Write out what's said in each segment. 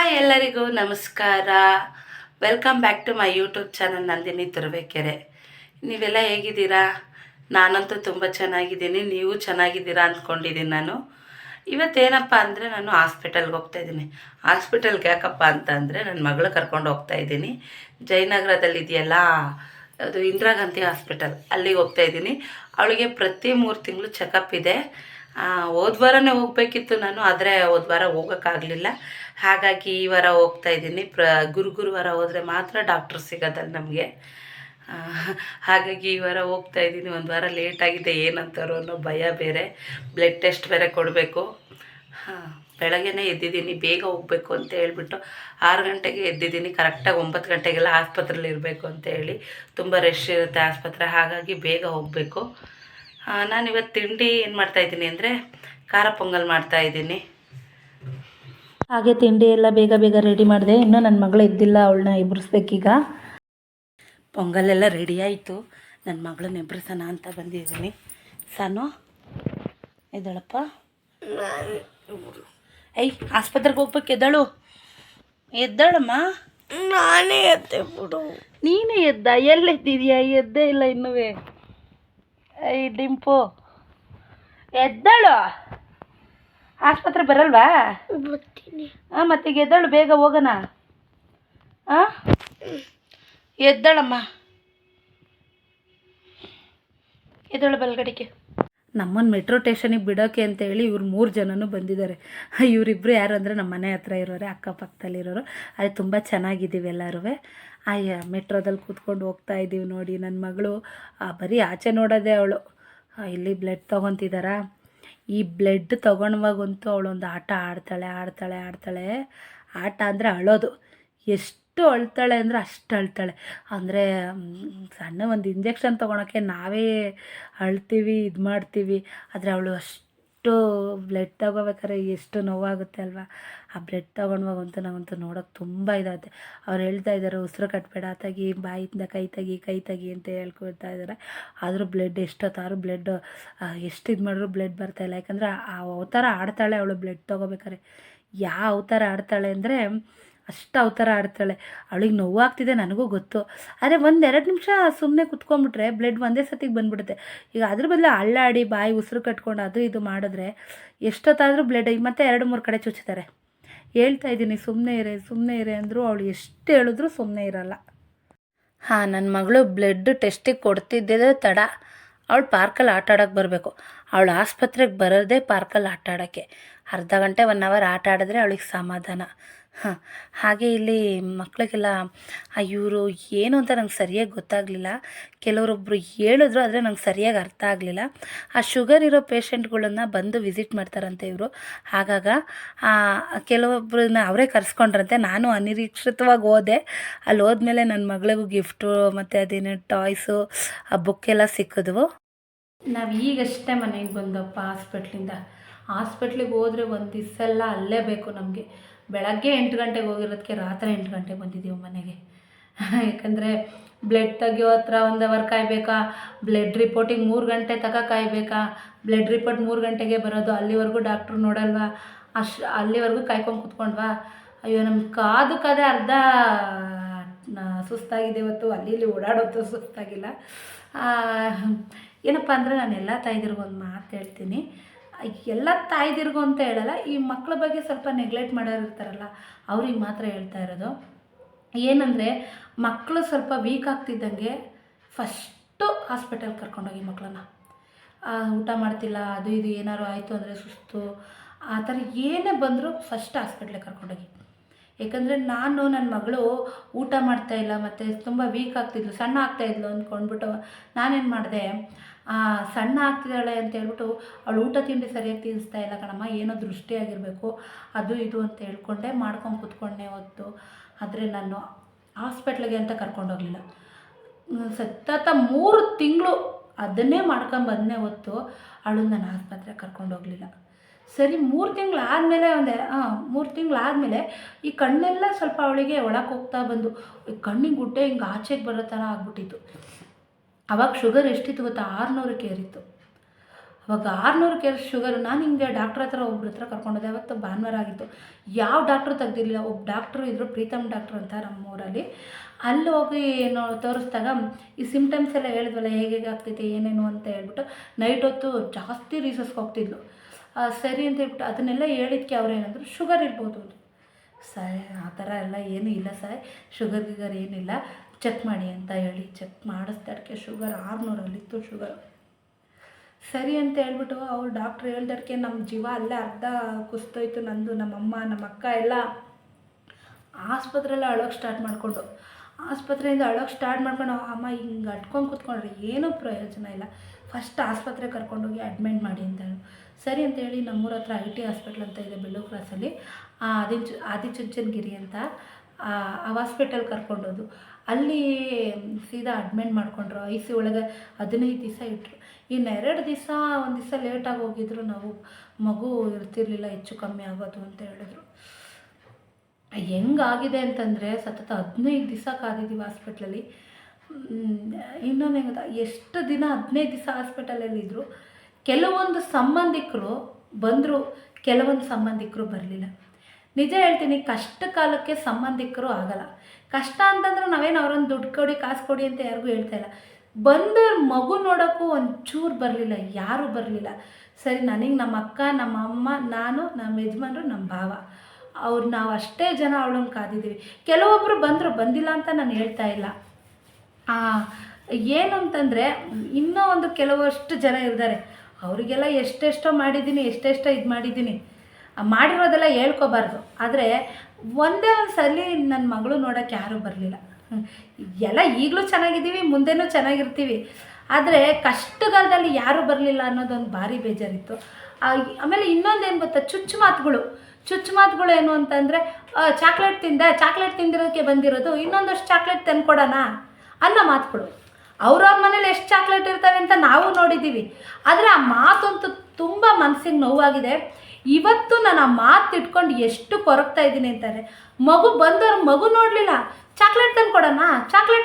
Hi ಎಲ್ಲರಿಗೂ ನಮಸ್ಕಾರ. Welcome back to my YouTube channel Nandini Turuvekere. ನೀವೆಲ್ಲ ಹೇಗಿದ್ದೀರಾ? ನಾನಂತೂ ತುಂಬ ಚೆನ್ನಾಗಿದ್ದೀನಿ, ನೀವು ಚೆನ್ನಾಗಿದ್ದೀರಾ ಅಂದ್ಕೊಂಡಿದ್ದೀನಿ. ಇವತ್ತೇನಪ್ಪ ಅಂದರೆ ನಾನು ಹಾಸ್ಪಿಟಲ್ಗೆ ಹೋಗ್ತಾಯಿದ್ದೀನಿ. ಹಾಸ್ಪಿಟಲ್ಗೆ ಯಾಕಪ್ಪ ಅಂತಂದರೆ ನನ್ನ ಮಗಳು ಕರ್ಕೊಂಡು ಹೋಗ್ತಾಯಿದ್ದೀನಿ. ಜಯನಗರದಲ್ಲಿ ಇದೆಯಲ್ಲ, ಅದು ಇಂದಿರಾ ಗಾಂಧಿ ಹಾಸ್ಪಿಟಲ್, ಅಲ್ಲಿಗೆ ಹೋಗ್ತಾಯಿದ್ದೀನಿ. ಅವಳಿಗೆ ಪ್ರತಿ 3 ತಿಂಗಳು ಚೆಕಪ್ ಇದೆ. ಹೋದ ವಾರನೇ ಹೋಗಬೇಕಿತ್ತು ನಾನು, ಆದರೆ ಹೋದ ವಾರ ಹೋಗೋಕ್ಕಾಗಲಿಲ್ಲ. ಹಾಗಾಗಿ ಈ ವಾರ ಹೋಗ್ತಾಯಿದ್ದೀನಿ. ಗುರುವಾರ ಹೋದರೆ ಮಾತ್ರ ಡಾಕ್ಟ್ರ್ ಸಿಗೋದಲ್ಲ ನಮಗೆ. ಹಾಗಾಗಿ ಈ ವಾರ ಹೋಗ್ತಾಯಿದ್ದೀನಿ. ಒಂದು ವಾರ ಲೇಟಾಗಿದೆ, ಏನಂತಾರೋ ಅನ್ನೋ ಭಯ ಬೇರೆ. ಬ್ಲಡ್ ಟೆಸ್ಟ್ ಬೇರೆ ಕೊಡಬೇಕು. ಬೆಳಗ್ಗೆನೇ ಎದ್ದಿದ್ದೀನಿ, ಬೇಗ ಹೋಗಬೇಕು ಅಂತ ಹೇಳ್ಬಿಟ್ಟು 6 ಗಂಟೆಗೆ ಎದ್ದಿದ್ದೀನಿ. ಕರೆಕ್ಟಾಗಿ 9 ಗಂಟೆಗೆಲ್ಲ ಆಸ್ಪತ್ರೆಯಲ್ಲಿ ಇರಬೇಕು ಅಂತ ಹೇಳಿ. ತುಂಬ ರಶ್ ಇರುತ್ತೆ ಆಸ್ಪತ್ರೆ, ಹಾಗಾಗಿ ಬೇಗ ಹೋಗಬೇಕು. ನಾನಿವತ್ತು ತಿಂಡಿ ಏನು ಮಾಡ್ತಾಯಿದ್ದೀನಿ ಅಂದರೆ ಖಾರ ಪೊಂಗಲ್ ಮಾಡ್ತಾಯಿದ್ದೀನಿ. ಹಾಗೆ ತಿಂಡಿ ಎಲ್ಲ ಬೇಗ ಬೇಗ ರೆಡಿ ಮಾಡಿದೆ. ಇನ್ನೂ ನನ್ನ ಮಗಳು ಎದ್ದಿಲ್ಲ, ಅವಳನ್ನ ಎಬ್ಬಿಸ್ಬೇಕೀಗ. ಪೊಂಗಲೆಲ್ಲ ರೆಡಿ ಆಯಿತು. ನನ್ನ ಮಗಳನ್ನ ಎಬ್ರಿಸೋಣ ಅಂತ ಬಂದಿದ್ದೀನಿ. ಸಾನು ಎದ್ದಳಪ್ಪ. ಆಸ್ಪತ್ರೆಗೆ ಹೋಗ್ಬೇಕು, ಎದ್ದಳಮ್ಮ. ನಾನೇ ಎದ್ದೆ ಬಿಡು. ನೀನೇ ಎದ್ದ? ಎಲ್ಲೆದ್ದಿದ್ಯಾ? ಎದ್ದೇ ಇಲ್ಲ ಇನ್ನೂ. ಡಿಂಪು ಎದ್ದಳು. ಆಸ್ಪತ್ರೆ ಬರಲ್ವಾ? ಬರ್ತೀನಿ. ಮತ್ತೀಗ ಎದ್ದಳು, ಬೇಗ ಹೋಗೋಣ. ಎದ್ದಳಮ್ಮ, ಎದ್ದಳು ಬಲ್ಗಡೆಗೆ. ನಮ್ಮನ್ನು ಮೆಟ್ರೋ ಸ್ಟೇಷನಿಗೆ ಬಿಡೋಕ್ಕೆ ಅಂತೇಳಿ ಇವ್ರು 3 ಜನನೂ ಬಂದಿದ್ದಾರೆ. ಇವರಿಬ್ಬರು ಯಾರು ಅಂದರೆ ನಮ್ಮ ಮನೆ ಹತ್ರ ಇರೋರೆ, ಅಕ್ಕಪಕ್ಕದಲ್ಲಿರೋರು. ಅದು ತುಂಬ ಚೆನ್ನಾಗಿದ್ದೀವಿ ಎಲ್ಲರೂ. ಮೆಟ್ರೋದಲ್ಲಿ ಕೂತ್ಕೊಂಡು ಹೋಗ್ತಾ ಇದ್ದೀವಿ. ನೋಡಿ ನನ್ನ ಮಗಳು ಬರೀ ಆಚೆ ನೋಡೋದೇ ಅವಳು. ಇಲ್ಲಿ ಬ್ಲಡ್ ತೊಗೊತಿದ್ದಾರಾ. ಈ ಬ್ಲಡ್ ತೊಗೊಳುವಾಗಂತೂ ಅವಳೊಂದು ಆಟ ಆಡ್ತಾಳೆ. ಆಟ ಅಂದರೆ ಅಳೋದು. ಎಷ್ಟು ಅಳ್ತಾಳೆ ಅಂದರೆ ಅಷ್ಟು ಅಳ್ತಾಳೆ. ಅಂದರೆ ಸಣ್ಣ ಒಂದು ಇಂಜೆಕ್ಷನ್ ತೊಗೊಳಕ್ಕೆ ನಾವೇ ಅಳ್ತೀವಿ, ಇದು ಮಾಡ್ತೀವಿ. ಆದರೆ ಅವಳು ಅಷ್ಟು ಬ್ಲಡ್ ತೊಗೋಬೇಕಾದ್ರೆ ಎಷ್ಟು ನೋವಾಗುತ್ತೆ ಅಲ್ವಾ. ಆ ಬ್ಲಡ್ ತೊಗೊಂಡಾಗಂತೂ ನಾವಂತೂ ನೋಡೋಕೆ ತುಂಬ ಇದಾಗುತ್ತೆ. ಅವ್ರು ಹೇಳ್ತಾ ಇದ್ದಾರೆ, ಉಸಿರು ಕಟ್ಟಬೇಡ, ತೆಗಿ, ಬಾಯಿಂದ ಕೈ ತೆಗಿ ಅಂತ ಹೇಳ್ಕೊಳ್ತಾ ಇದ್ದಾರೆ. ಆದರೂ ಬ್ಲಡ್ ಎಷ್ಟೊತ್ತಾದ್ರೂ ಬ್ಲಡ್ ಎಷ್ಟು ಇದು ಮಾಡಿದ್ರು ಬ್ಲಡ್ ಬರ್ತಾಯಿಲ್ಲ. ಯಾಕಂದರೆ ಆ ಅವತಾರ ಆಡ್ತಾಳೆ ಅವಳು. ಬ್ಲಡ್ ತೊಗೋಬೇಕಾರೆ ಯಾವ ಅವತಾರ ಆಡ್ತಾಳೆ ಅಂದರೆ ಅಷ್ಟು ಅವತಾರ ಆಡ್ತಾಳೆ. ಅವಳಿಗೆ ನೋವಾಗ್ತಿದೆ ನನಗೂ ಗೊತ್ತು. ಆದರೆ 1-2 ನಿಮಿಷ ಸುಮ್ಮನೆ ಕುತ್ಕೊಂಡ್ಬಿಟ್ರೆ ಬ್ಲಡ್ ಒಂದೇ ಸತಿಗೆ ಬಂದುಬಿಡುತ್ತೆ. ಈಗ ಅದ್ರ ಬದಲು ಅಳ್ಳಾಡಿ ಬಾಯಿ ಉಸಿರು ಕಟ್ಕೊಂಡು ಅದು ಇದು ಮಾಡಿದ್ರೆ ಎಷ್ಟೊತ್ತಾದರೂ ಬ್ಲಡ್ ಮತ್ತೆ 2-3 ಕಡೆ ಚುಚ್ತಾರೆ. ಹೇಳ್ತಾ ಇದ್ದೀನಿ, ಸುಮ್ಮನೆ ಇರೆ ಅಂದರು ಅವಳು ಎಷ್ಟು ಹೇಳಿದ್ರು ಸುಮ್ಮನೆ ಇರಲ್ಲ. ನನ್ನ ಮಗಳು ಬ್ಲಡ್ ಟೆಸ್ಟಿಗೆ ಕೊಡ್ತಿದ್ದೆ ತಡ. ಅವಳು ಪಾರ್ಕಲ್ಲಿ ಆಟ ಆಡೋಕ್ಕೆ ಬರಬೇಕು. ಅವಳು ಆಸ್ಪತ್ರೆಗೆ ಬರೋದೇ ಪಾರ್ಕಲ್ಲಿ ಆಟ ಆಡೋಕ್ಕೆ. ಅರ್ಧ ಗಂಟೆ 1 ಅವರ್ ಆಟ ಆಡಿದ್ರೆ ಅವಳಿಗೆ ಸಮಾಧಾನ. ಹಾಗೆ ಇಲ್ಲಿ ಮಕ್ಕಳಿಗೆಲ್ಲ ಇವರು ಏನು ಅಂತ ನಂಗೆ ಸರಿಯಾಗಿ ಗೊತ್ತಾಗಲಿಲ್ಲ. ಕೆಲವರೊಬ್ಬರು ಹೇಳಿದ್ರು, ಆದರೆ ನಂಗೆ ಸರಿಯಾಗಿ ಅರ್ಥ ಆಗಲಿಲ್ಲ. ಆ ಶುಗರ್ ಇರೋ ಪೇಷಂಟ್ಗಳನ್ನ ಬಂದು ವಿಸಿಟ್ ಮಾಡ್ತಾರಂತೆ ಇವರು. ಆಗಾಗ ಕೆಲವೊಬ್ಬರನ್ನ ಅವರೇ ಕರೆಸ್ಕೊಂಡ್ರಂತೆ. ನಾನು ಅನಿರೀಕ್ಷಿತವಾಗಿ ಹೋದೆ. ಅಲ್ಲಿ ಹೋದ್ಮೇಲೆ ನನ್ನ ಮಗಳಿಗೂ ಗಿಫ್ಟು ಮತ್ತು ಅದೇನು ಟಾಯ್ಸು, ಆ ಬುಕ್ಕೆಲ್ಲ ಸಿಕ್ಕಿದ್ವು. ನಾವು ಈಗಷ್ಟೇ ಮನೆಗೆ ಬಂದಪ್ಪ ಹಾಸ್ಪಿಟ್ಲಿಗೆ ಹೋದರೆ ಒಂದು ದಿವಸ ಎಲ್ಲ ಅಲ್ಲೇ ಬೇಕು ನಮಗೆ. ಬೆಳಗ್ಗೆ 8 ಗಂಟೆಗೆ ಹೋಗಿರೋದಕ್ಕೆ ರಾತ್ರಿ 8 ಗಂಟೆಗೆ ಬಂದಿದ್ದೀವಿ ಮನೆಗೆ. ಯಾಕಂದರೆ ಬ್ಲಡ್ ತೆಗಿಯೋ ಹತ್ರ 1 ಅವರ್ ಕಾಯಬೇಕಾ, ಬ್ಲಡ್ ರಿಪೋರ್ಟಿಗೆ 3 ಗಂಟೆ ತನಕ ಕಾಯಬೇಕಾ. ಬ್ಲಡ್ ರಿಪೋರ್ಟ್ 3 ಗಂಟೆಗೆ ಬರೋದು, ಅಲ್ಲಿವರೆಗೂ ಡಾಕ್ಟ್ರು ನೋಡಲ್ವಾ. ಅಲ್ಲಿವರೆಗೂ ಕಾಯ್ಕೊಂಡು ಕೂತ್ಕೊಂಡ್ವಾ. ಅಯ್ಯೋ, ನಮ್ಮ ಕಾದೇ ಅರ್ಧ ಸುಸ್ತಾಗಿದೆ ಇವತ್ತು. ಅಲ್ಲಿ ಓಡಾಡೋದು ಸುಸ್ತಾಗಿಲ್ಲ. ಏನಪ್ಪ ಅಂದರೆ ನಾನು ಎಲ್ಲ ತಾಯಿದಿರಿಗೂ ಒಂದು ಮಾತು ಹೇಳ್ತೀನಿ. ಎಲ್ಲ ತಾಯಿದಿರಿಗೂ ಅಂತ ಹೇಳಲ್ಲ, ಈ ಮಕ್ಕಳ ಬಗ್ಗೆ ಸ್ವಲ್ಪ ನೆಗ್ಲೆಕ್ಟ್ ಮಾಡೋರು ಇರ್ತಾರಲ್ಲ, ಅವ್ರಿಗೆ ಮಾತ್ರ ಹೇಳ್ತಾ ಇರೋದು. ಏನಂದರೆ ಮಕ್ಕಳು ಸ್ವಲ್ಪ ವೀಕ್ ಆಗ್ತಿದ್ದಂಗೆ ಫಸ್ಟು ಹಾಸ್ಪಿಟಲ್ಗೆ ಕರ್ಕೊಂಡೋಗಿ ಮಕ್ಕಳನ್ನ. ಊಟ ಮಾಡ್ತಿಲ್ಲ, ಅದು ಇದು ಏನಾದ್ರು ಆಯಿತು ಅಂದರೆ ಸುಸ್ತು, ಆ ಥರ ಏನೇ ಬಂದರೂ ಫಸ್ಟ್ ಹಾಸ್ಪಿಟ್ಲಿಗೆ ಕರ್ಕೊಂಡೋಗಿ. ಏಕೆಂದರೆ ನನ್ನ ಮಗಳು ಊಟ ಮಾಡ್ತಾಯಿಲ್ಲ ಮತ್ತು ತುಂಬ ವೀಕ್ ಆಗ್ತಿದ್ಲು, ಸಣ್ಣ ಆಗ್ತಾಯಿದ್ಲು ಅಂದ್ಕೊಂಡ್ಬಿಟ್ಟು ನಾನೇನು ಮಾಡಿದೆ, ಸಣ್ಣ ಆಗ್ತಿದ್ದಾಳೆ ಅಂತ ಹೇಳ್ಬಿಟ್ಟು ಅವಳು ಊಟ ತಿಂಡಿ ಸರಿಯಾಗಿ ತಿನ್ನಿಸ್ತಾ ಇಲ್ಲ ಕಣಮ್ಮ, ಏನೋ ದೃಷ್ಟಿಯಾಗಿರಬೇಕು, ಅದು ಇದು ಅಂತ ಹೇಳ್ಕೊಂಡೆ ಮಾಡ್ಕೊಂಡು ಕೂತ್ಕೊಂಡೆ ಹೊತ್ತು. ಆದರೆ ನಾನು ಹಾಸ್ಪಿಟ್ಲಿಗೆ ಅಂತ ಕರ್ಕೊಂಡೋಗಲಿಲ್ಲ. ಸತತ 3 ತಿಂಗಳು ಅದನ್ನೇ ಮಾಡ್ಕೊಂಬಂದನೇ ಹೊತ್ತು ಅವಳು ನಾನು ಆಸ್ಪತ್ರೆಗೆ ಕರ್ಕೊಂಡೋಗಲಿಲ್ಲ. ಸರಿ 3 ತಿಂಗಳಾದಮೇಲೆ 3 ತಿಂಗಳಾದಮೇಲೆ ಈ ಕಣ್ಣೆಲ್ಲ ಸ್ವಲ್ಪ ಅವಳಿಗೆ ಒಳಗೆ ಹೋಗ್ತಾ ಬಂದು ಕಣ್ಣಿಗೆ ಗುಡ್ಡೆ ಹಿಂಗೆ ಆಚೆಗೆ ಬರೋ ಥರ ಆಗ್ಬಿಟ್ಟಿತ್ತು. ಆವಾಗ ಶುಗರ್ ಎಷ್ಟಿತ್ತು ಗೊತ್ತಾ? 600ಕ್ಕೆ ಏರಿತ್ತು. ಅವಾಗ 600 ಶುಗರ್. ನಾನು ಹಿಂಗೆ ಡಾಕ್ಟ್ರ್ ಹತ್ರ ಒಬ್ರ ಹತ್ರ ಕರ್ಕೊಂಡೋದೆ. ಅವತ್ತು ಭಾನುವಾರ ಆಗಿತ್ತು. ಯಾವ ಡಾಕ್ಟ್ರು ತೆಗ್ದಿರಲಿಲ್ಲ. ಒಬ್ಬ ಡಾಕ್ಟ್ರು ಇದ್ದರು, ಪ್ರೀತಮ್ ಡಾಕ್ಟ್ರು ಅಂತ ನಮ್ಮೂರಲ್ಲಿ. ಅಲ್ಲಿ ಹೋಗಿ ತೋರಿಸ್ದಾಗ ಈ ಸಿಮ್ಟಮ್ಸ್ ಎಲ್ಲ ಹೇಳಿದ್ವಲ್ಲ, ಹೇಗೆ ಆಗ್ತೈತೆ ಏನೇನು ಅಂತ ಹೇಳ್ಬಿಟ್ಟು ನೈಟ್ ಹೊತ್ತು ಜಾಸ್ತಿ ರೀಸಸ್ಗೆ ಹೋಗ್ತಿದ್ಲು. ಸರಿ ಅಂತ ಹೇಳ್ಬಿಟ್ಟು ಅದನ್ನೆಲ್ಲ ಹೇಳಿದ್ಕೆ ಅವ್ರು ಏನಂದ್ರು, ಶುಗರ್ ಇರ್ಬೋದು. ಸರಿ, ಆ ಥರ ಎಲ್ಲ ಏನೂ ಇಲ್ಲ ಸರ್, ಶುಗರ್ ಗಿಗರ್ ಏನಿಲ್ಲ, ಚೆಕ್ ಮಾಡಿ ಅಂತ ಹೇಳಿ ಚೆಕ್ ಮಾಡಿಸ್ದಕ್ಕೆ ಶುಗರ್ 600 ಶುಗರ್. ಸರಿ ಅಂತ ಹೇಳ್ಬಿಟ್ಟು ಅವ್ರು ಡಾಕ್ಟ್ರ್ ಹೇಳ್ದಕ್ಕೆ ನಮ್ಮ ಜೀವ ಅಲ್ಲೇ ಅರ್ಧ ಕುಸ್ತೋಯ್ತು. ನಂದು, ನಮ್ಮಮ್ಮ, ನಮ್ಮ ಅಕ್ಕ ಎಲ್ಲ ಆಸ್ಪತ್ರೆಯಲ್ಲೇ ಅಳೋಕ್ಕೆ ಸ್ಟಾರ್ಟ್ ಮಾಡಿಕೊಂಡು, ಆಸ್ಪತ್ರೆಯಿಂದ ಅಳೋಕ್ಕೆ ಸ್ಟಾರ್ಟ್ ಮಾಡ್ಕೊಂಡು ಅಮ್ಮ ಹಿಂಗೆ ಅಟ್ಕೊಂಡು ಕೂತ್ಕೊಂಡ್ರೆ ಏನೂ ಪ್ರಯೋಜನ ಇಲ್ಲ, ಫಸ್ಟ್ ಆಸ್ಪತ್ರೆಗೆ ಕರ್ಕೊಂಡೋಗಿ ಅಡ್ಮಿಟ್ ಮಾಡಿ ಅಂತ ಹೇಳಿ. ಸರಿ ಅಂತ ಹೇಳಿ ನಮ್ಮೂರ ಹತ್ರ IT ಹಾಸ್ಪಿಟ್ಲ್ ಅಂತ ಇದೆ ಬೆಳ್ಳೂರು ಕ್ರಾಸಲ್ಲಿ, ಆದಿಚುಂಚನಗಿರಿ ಅಂತ, ಆ ಹಾಸ್ಪಿಟಲ್ ಕರ್ಕೊಂಡೋದು. ಅಲ್ಲಿ ಸೀದಾ ಅಡ್ಮಿಟ್ ಮಾಡಿಕೊಂಡ್ರು. IC ಒಳಗೆ 15 ದಿವಸ ಇಟ್ಟರು. ಇನ್ನು 2 ದಿವಸ, ಒಂದು ದಿವಸ ಲೇಟಾಗಿ ಹೋಗಿದ್ರು ನಾವು, ಮಗು ಇರ್ತಿರ್ಲಿಲ್ಲ, ಹೆಚ್ಚು ಕಮ್ಮಿ ಆಗೋದು ಅಂತ ಹೇಳಿದ್ರು. ಹೆಂಗಾಗಿದೆ ಅಂತಂದರೆ ಸತತ 15 ದಿವಸ ಕಾದಿದ್ದೀವಿ ಹಾಸ್ಪಿಟ್ಲಲ್ಲಿ. ಇನ್ನೊಂದು ಹೆಂಗೆ ಗೊತ್ತಾ, ಎಷ್ಟು ದಿನ 15 ದಿವಸ ಹಾಸ್ಪಿಟಲಲ್ಲಿದ್ದರು. ಕೆಲವೊಂದು ಸಂಬಂಧಿಕರು ಬಂದರು, ಕೆಲವೊಂದು ಸಂಬಂಧಿಕರು ಬರಲಿಲ್ಲ. ನಿಜ ಹೇಳ್ತೀನಿ, ಕಷ್ಟ ಕಾಲಕ್ಕೆ ಸಂಬಂಧಿಕರು ಆಗಲ್ಲ. ಕಷ್ಟ ಅಂತಂದ್ರೆ ನಾವೇನು ಅವ್ರೊಂದು ದುಡ್ಡು ಕೊಡಿ, ಕಾಸು ಕೊಡಿ ಅಂತ ಯಾರಿಗೂ ಹೇಳ್ತಾಯಿಲ್ಲ. ಬಂದು ಮಗು ನೋಡೋಕ್ಕೂ ಒಂಚೂರು ಬರಲಿಲ್ಲ, ಯಾರೂ ಬರಲಿಲ್ಲ. ಸರಿ, ನನಗೆ ನಮ್ಮ ಅಕ್ಕ, ನಮ್ಮ ಅಮ್ಮ, ನಾನು, ನಮ್ಮ ಯಜಮಾನ್ರು, ನಮ್ಮ ಭಾವ, ಅವ್ರು ನಾವು ಅಷ್ಟೇ ಜನ ಅವಳನ್ನು ಕಾದಿದ್ದೀವಿ. ಕೆಲವೊಬ್ಬರು ಬಂದರು, ಬಂದಿಲ್ಲ ಅಂತ ನಾನು ಹೇಳ್ತಾ ಇಲ್ಲ. ಏನು ಅಂತಂದರೆ ಇನ್ನೂ ಒಂದು ಕೆಲವಷ್ಟು ಜನ ಇದ್ದಾರೆ, ಅವರಿಗೆಲ್ಲ ಎಷ್ಟೆಷ್ಟೋ ಮಾಡಿದ್ದೀನಿ, ಎಷ್ಟೆಷ್ಟೋ ಇದು ಮಾಡಿದ್ದೀನಿ. ಮಾಡಿರೋದೆಲ್ಲ ಹೇಳ್ಕೊಬಾರ್ದು. ಆದರೆ ಒಂದೇ ಒಂದು ಸಲ ನನ್ನ ಮಗಳು ನೋಡೋಕ್ಕೆ ಯಾರೂ ಬರಲಿಲ್ಲ. ಎಲ್ಲ ಈಗಲೂ ಚೆನ್ನಾಗಿದ್ದೀವಿ, ಮುಂದೆನೂ ಚೆನ್ನಾಗಿರ್ತೀವಿ. ಆದರೆ ಕಷ್ಟಗಾಲದಲ್ಲಿ ಯಾರೂ ಬರಲಿಲ್ಲ ಅನ್ನೋದೊಂದು ಭಾರಿ ಬೇಜಾರಿತ್ತು. ಆಮೇಲೆ ಇನ್ನೊಂದೇನು ಗೊತ್ತಾ, ಚುಚ್ಚು ಮಾತುಗಳು ಏನು ಅಂತಂದರೆ, ಚಾಕ್ಲೇಟ್ ತಿಂದಿರೋಕ್ಕೆ ಬಂದಿರೋದು, ಇನ್ನೊಂದಷ್ಟು ಚಾಕ್ಲೇಟ್ ತಂದ್ಕೊಡೋಣ ಅನ್ನೋ ಮಾತುಗಳು. ಅವ್ರವ್ರ ಮನೇಲಿ ಎಷ್ಟು ಚಾಕ್ಲೇಟ್ ಇರ್ತವೆ ಅಂತ ನಾವು ನೋಡಿದ್ದೀವಿ. ಆದರೆ ಆ ಮಾತಂತೂ ತುಂಬ ಮನಸ್ಸಿಗೆ ನೋವಾಗಿದೆ. ಇವತ್ತು ನಾನು ಆ ಮಾತು ಇಟ್ಕೊಂಡು ಎಷ್ಟು ಕೊರಗ್ತಾ ಇದ್ದೀನಿ ಅಂತಾರೆ. ಮಗು ಬಂದವ್ರು ಮಗು ನೋಡಲಿಲ್ಲ, ಚಾಕ್ಲೇಟ್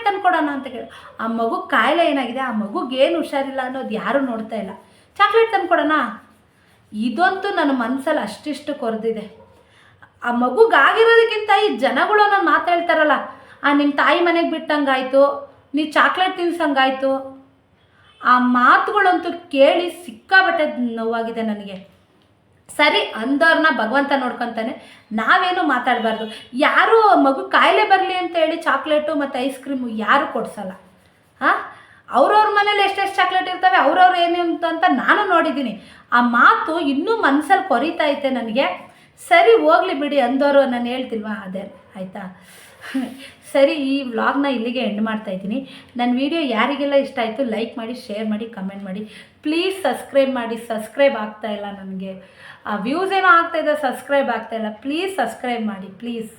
ತಂದ್ಕೊಡೋಣ ಅಂತ ಕೇಳಿ. ಆ ಮಗು ಕಾಯಿಲೆ ಏನಾಗಿದೆ, ಆ ಮಗುಗೆ ಏನು ಹುಷಾರಿಲ್ಲ ಅನ್ನೋದು ಯಾರೂ ನೋಡ್ತಾ ಇಲ್ಲ. ಚಾಕ್ಲೇಟ್ ತಂದ್ಕೊಡೋಣ, ಇದಂತೂ ನನ್ನ ಮನಸ್ಸಲ್ಲಿ ಅಷ್ಟಿಷ್ಟು ಕೊರೆದಿದೆ. ಆ ಮಗುಗಾಗಿರೋದಕ್ಕಿಂತ ಈ ಜನಗಳು ನಾನು ಮಾತಾಡ್ತಾರಲ್ಲ, ನಿಮ್ಮ ತಾಯಿ ಮನೆಗೆ ಬಿಟ್ಟಂಗಾಯ್ತು, ನೀವು ಚಾಕ್ಲೇಟ್ ತಿನ್ಸಂಗಾಯ್ತು, ಆ ಮಾತುಗಳಂತೂ ಕೇಳಿ ಸಿಕ್ಕಾಬಟ್ಟೆ ನೋವಾಗಿದೆ ನನಗೆ. ಸರಿ, ಅಂದವ್ರನ್ನ ಭಗವಂತ ನೋಡ್ಕೊತಾನೆ, ನಾವೇನು ಮಾತಾಡಬಾರ್ದು. ಯಾರೂ ಮಗು ಕಾಯಿಲೆ ಬರಲಿ ಅಂತ ಹೇಳಿ ಚಾಕ್ಲೇಟು ಮತ್ತು ಐಸ್ ಕ್ರೀಮು ಯಾರೂ ಕೊಡಿಸಲ್ಲ. ಅವ್ರವ್ರ ಮನೇಲಿ ಎಷ್ಟೆಷ್ಟು ಚಾಕ್ಲೇಟ್ ಇರ್ತವೆ, ಅವ್ರವ್ರು ಏನು ಅಂತ ನಾನು ನೋಡಿದ್ದೀನಿ. ಆ ಮಾತು ಇನ್ನೂ ಮನಸ್ಸಲ್ಲಿ ಕೊರಿತಾ ಐತೆ ನನಗೆ. ಸರಿ, ಹೋಗಲಿ ಬಿಡಿ ಅಂದವರು, ನಾನು ಹೇಳ್ತಿಲ್ವಾ, ಅದೇ ಆಯಿತಾ. ಸರಿ, ಈ ವ್ಲಾಗ್ನ ಇಲ್ಲಿಗೆ ಎಂಡ್ ಮಾಡ್ತಾಯಿದ್ದೀನಿ. ನನ್ನ ವಿಡಿಯೋ ಯಾರಿಗೆಲ್ಲ ಇಷ್ಟ ಆಯಿತು ಲೈಕ್ ಮಾಡಿ, ಶೇರ್ ಮಾಡಿ, ಕಮೆಂಟ್ ಮಾಡಿ. ಪ್ಲೀಸ್ ಸಬ್ಸ್ಕ್ರೈಬ್ ಮಾಡಿ. ಸಬ್ಸ್ಕ್ರೈಬ್ ಆಗ್ತಾಯಿಲ್ಲ ನನಗೆ, ವ್ಯೂಸ್ ಏನೋ ಆಗ್ತಾಯಿದೆ, ಸಬ್ಸ್ಕ್ರೈಬ್ ಆಗ್ತಾಯಿಲ್ಲ. ಪ್ಲೀಸ್ ಸಬ್ಸ್ಕ್ರೈಬ್ ಮಾಡಿ ಪ್ಲೀಸ್.